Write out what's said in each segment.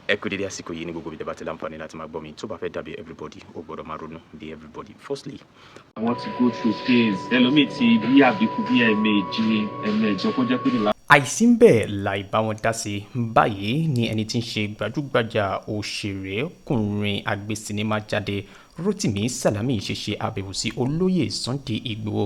ẹ kú dédé àsìkò yìí ní gbogbo ìjọba tí láǹfààní láti máa gbọ́ mi tó bá fẹ́ dàbí everybody ó gbọ́dọ̀ máa ronú bí everybody. Firstly, I want to go through phase ẹlòmíì ti bí àbíkú bí ẹ̀ẹ̀mejì kó jẹ́ pé ní àìsí ń bẹ̀ láì bá wọn dá sí báyìí ni ẹni tí ń ṣe gbajúgbajà òṣèrékùnrin àgbésinimá jáde Rotimi Salami ṣe ṣe àbẹ̀wò sí olóyè Sunday Igboho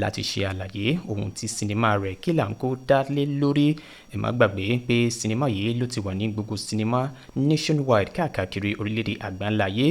láti ṣe àlàyé ohun tí sinimá rẹ̀ Kilanko dá lé lórí. Ẹ má gbàgbé pé sinimá yìí ló ti wà ní gbogbo sinimá nationwide káàkiri orílẹ̀-èdè àgbáńláyé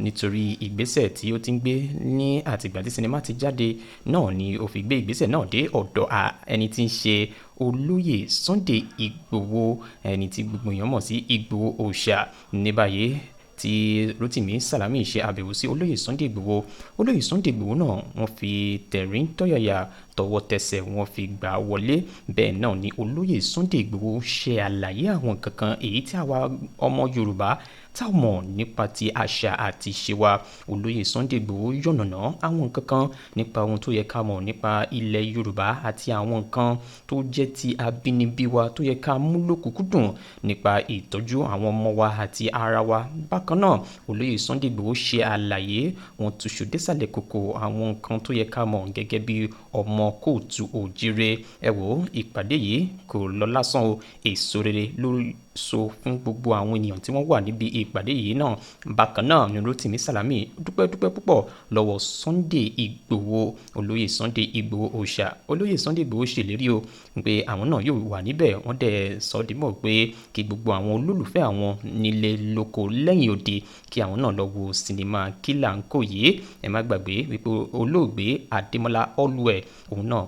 nítorí ìgbésẹ̀ tí ó ti ń gbé ní àtìgbà tí sinimá ti jáde náà ni ó fi gbé ìgbésẹ̀ náà dé ọ̀dọ̀ ẹni tí ń ṣe olóyè Sunday Igboho, ẹni tí gbogbo èèyàn mọ̀ sí Igboho Òòṣà. Ní báyìí tí Rotimi Salami ṣe àbẹ̀wò sí olóyè Sunday Igboho, olóyè Sunday Igboho náà wọ́n fi tẹ̀rín tọ̀yàyà tọwọ́ tẹsẹ̀ wọ́n fi gbà wọlé. Bẹ́ẹ̀ náà ni olóyè Sunday Igboho ṣe àlàyé àwọn kankan èyí tí àwa ọmọ Yorùbá tá mọ̀ nípa ti àṣà àti ìṣe wa. Olóyè Sunday Igboho yànnàná àwọn kankan nípa ohun tó yẹ ká mọ̀ nípa ilẹ̀ Yorùbá àti àwọn nǹkan tó jẹ́ ti abínibí wa tó yẹ ká mú lókùnkúndùn nípa ìtọ́jú àwọn ọmọ wa àti ara wa. Bákan náà olóyè Sunday Igboho ṣe àlàyé wọn túṣu désàlẹ̀ kòkò àwọn nǹkan tó yẹ ká mọ̀ gẹ́gẹ́ bí ọmọ kóòtù òjíire. Ẹ wò ìpàdé yìí kò lọ lásán o, èso rere lórí so fún gbogbo àwọn ènìyàn tí wọ́n wà níbi ìpàdé yìí náà. Bákan náà ni Rotimi Salami dúpẹ́ púpọ̀ lọ́wọ́ Sunday Igboho, olóyè Sunday Igboho Òòṣà. Olóyè Sunday Igboho ṣèlérí o pé àwọn náà yóò wà níbẹ̀. Wọ́n dẹ̀ sọ dímọ̀ pé kí gbogbo àwọn olólùfẹ́ àwọn nílé lóko lẹ́yìn òde kí àwọn náà lọ wo sinimá Kilanko yìí. Ẹ má gbàgbé wípé olóògbé Adémọ́lá Olúwẹ̀ òun náà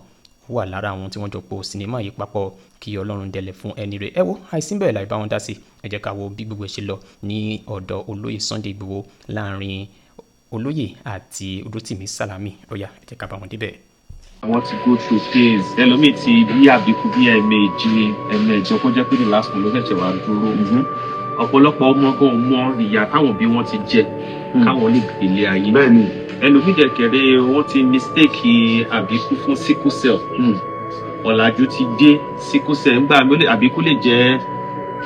wà lára àwọn tí wọ́n jọ po sinimá yìí papọ̀. Kí Ọlọ́run dẹ̀lẹ̀ fún ẹni rẹ̀. Ẹ wo àìsí bẹ́ẹ̀ láì bá wọn dá sí. Ẹ jẹ́ ká wo bí gbogbo ẹ̀ ṣe lọ ní ọ̀dọ̀ olóyè Sunday Igboho láàrin olóyè àti Rotimi Salami. Ó yá ẹ jẹ́ ká bá wọn débẹ̀. I want to go through phase ẹlòmíì ti bí àbíkú bí ẹ̀ẹ̀mejì kó jẹ́ pé ní last one ló ṣẹ̀ṣẹ̀ wá dúró. Ọ̀pọ̀lọpọ̀ ọmọ kan mọ ìyà táwọn bí wọ́n ti jẹ káwọn lè gbélé ayé. Bẹ́ẹ̀ni ẹlòmíì kẹ̀kẹ́rẹ́ wọ́n ti mistake àbíkú fún sickle cell. Ọ̀làjú ti dé sickle cell ńgbà mi àbíkú lè jẹ́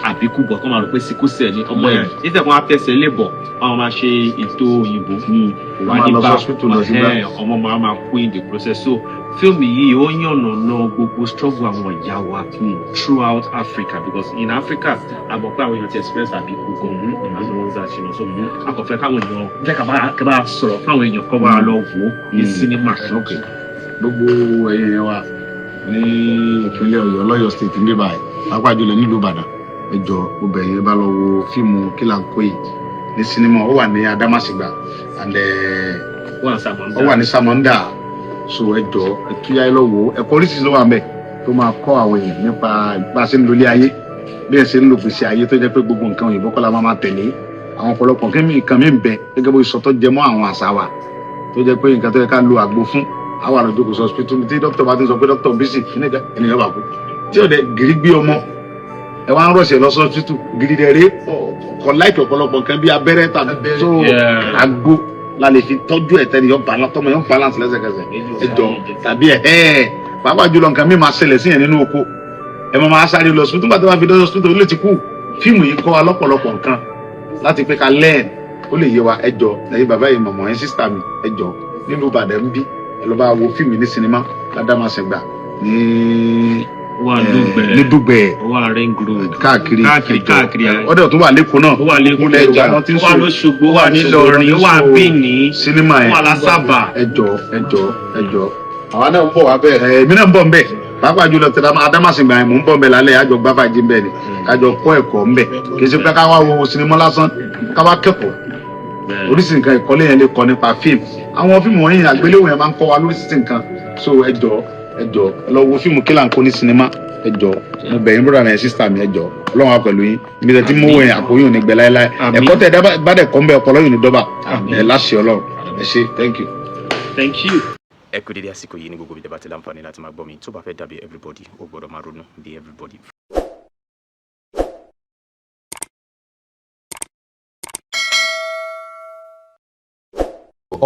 àbíkú bọ̀ tó máa rò pé sickle cell ní ọmọ yẹn nígbà wọn á fẹsẹ̀ lè bọ̀ wọn máa ṣe ètò òyìnbó wà ní bá ọmọ máa kú in the process. So fíìmù yìí ó yànnàná gbogbo struggle àwọn ìyá wa throughout Africa, because in Africa àmọ́ pé àwọn èèyàn ti experience àbíkú gan-an àwọn ohun ṣe àṣìlọ so akọ̀fẹ́ káwọn èèyàn jẹ́ ká bá sọ̀rọ̀ káwọn èèyàn kọ́ bá lọ wò ó ní sinimá. gbogbo ẹ̀yẹ wa ní ìpínlẹ̀ Ọ̀yọ́ lọ́yọ̀ state ní báyìí pàápàá jùlọ nílùú Ìbàdàn ẹ jọ̀ọ́ gbogbo ẹ̀yẹ bá lọ wo fíìmù Kilanko yìí ní sinimá. Ó wà ní Adamasingba and ó wà ní Samonda. So ẹ jọ̀ọ́ ẹ túyà lọ wò ó. Ẹ̀kọ́ oríṣiríṣi ló wà ńbẹ̀ tó máa kọ́ àwọn èèyàn nípa bá a ṣe ń lo ilé ayé, bí ẹ ṣe ń lo gbèsè ayé tó jẹ́ pé gbogbo nǹkan òyìnbó kọ́ la máa tẹ̀lé. Àwọn ọ̀pọ̀lọpọ̀ nǹkan mi ń bẹ gẹ́gẹ́ bó sọ tó jẹ mọ́ àwọn àṣà wa tó jẹ́ pé nǹkan tó yẹ ká lo àgbo fún àwọn àròjọ kò sọ hospital tí dókítà bá ti sọ pé dókítà bísí ènìyàn bá kú tí ò dẹ gírí gbé ọmọ ẹ wá ń rọ̀ṣẹ̀ lọ hospital gírí dẹ rí ọkọ̀ láìpẹ́ ọ̀pọ̀lọpọ̀ nǹkan bí abẹ́rẹ́ tàbí tó àgbo la lè fi tọ́jú ẹ̀ tẹ́lẹ̀ tọmọ yóò balance lẹ́sẹ̀kẹsẹ̀ ẹ jọ tàbí pàápàá jùlọ nǹkan mi máa ṣẹlẹ̀ sí yẹn nínú oko ẹ máa sáré lọ hospital nígbà tó bá fi dọ́ hospital ó lè ti kú. Fíìmù yìí kọ́ wa lọ́pọ̀lọpọ̀ nǹkan láti pé ká learn ó lè yé wa. ẹ jọ ẹ̀yin bàbá yìí mọ̀mọ́ ẹ̀ sísítà mi ẹ jọ nílùú Ìbàdàn ń bí ẹ lọ bá wo fíìmù ní sinimá l'Adamasingba ní Dùgbẹ̀ káàkiri ọdẹ tó wà lẹ́kọ̀ọ́ náà ó wà lẹ́kọ̀ọ́ ó wà l'Óṣogbo ó wà n'Ílọrin ó wà Bìní sinimá ó wà l'Ásàbà. ẹ jọ àwa náà ń bọ̀ wá bẹ́ẹ̀ èmi náà ń bọ̀ ń bẹ̀ pàápàá jùlọ tẹ̀lé Adamasingba yẹn mò ń bọ̀ ń bẹ̀ lálẹ́ àjọ gbábàjì ń bẹ̀ ni kájọ kọ́ ẹ̀kọ́ ń bẹ̀ kì í ṣe pé ká wá wo sinimá lásán ká wá kẹ́kọ̀ọ́ oríṣi nǹkan ìkọ́lé yẹn lè kọ́ nípa fíìmù. Àwọn fíìmù wọ̀nyí àgbéléwò yẹn máa ń kọ́ wa lóríṣiríṣi nǹkan. So ẹ jọ lọ wo fíìmù Kilanko ní sinimá ẹ jọ mo bẹ̀ yín brother and sister mi ẹ jọ Ọlọ́run wà pẹ̀lú yín ibi tẹ́ tí mo wẹ̀ àpòyún ní gbẹ láéláé ẹ̀kọ́ tẹ̀ bá dẹ̀ kọ́ ń bẹ ọpọlọ yìí ní dọ́bà ẹ láṣẹ Ọlọ́run ẹ ṣé thank you. ẹ kú dédé àsìkò yìí ní gbogbo ìjọba tí láǹfààní láti máa gbọ́ mi tó bá fẹ́ dàbí everybody ó gbọ́dọ̀ máa ronú bí everybody.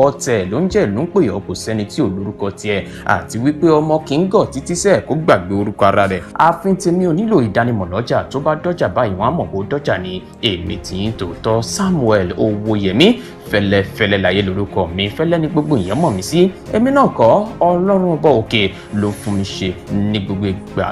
ọ̀tẹ̀ ló ń jẹ́ ìlú ń pè ọ́ kò sẹ́ni tí ò lórúkọ tiẹ̀ àti wípé ọmọ kì í gọ̀ títí sẹ́ẹ̀ kó gbàgbé orúkọ ara rẹ̀ ààfin tèmi ò nílò ìdánimọ̀ lọ́jà tó bá dọ́jà báyìí wọ́n á mọ̀ bó dọ́jà ni èmi tí ń tòótọ́ Samuel Owóyẹmí fẹ́lẹ́fẹ́lẹ́ láyé lórúkọ mi fẹ́lẹ́ ní gbogbo èèyàn mọ̀ mí sí èmi náà kọ́ Ọlọ́run ọba òkè ló fún mi ṣe ní gbogbo ìgbà.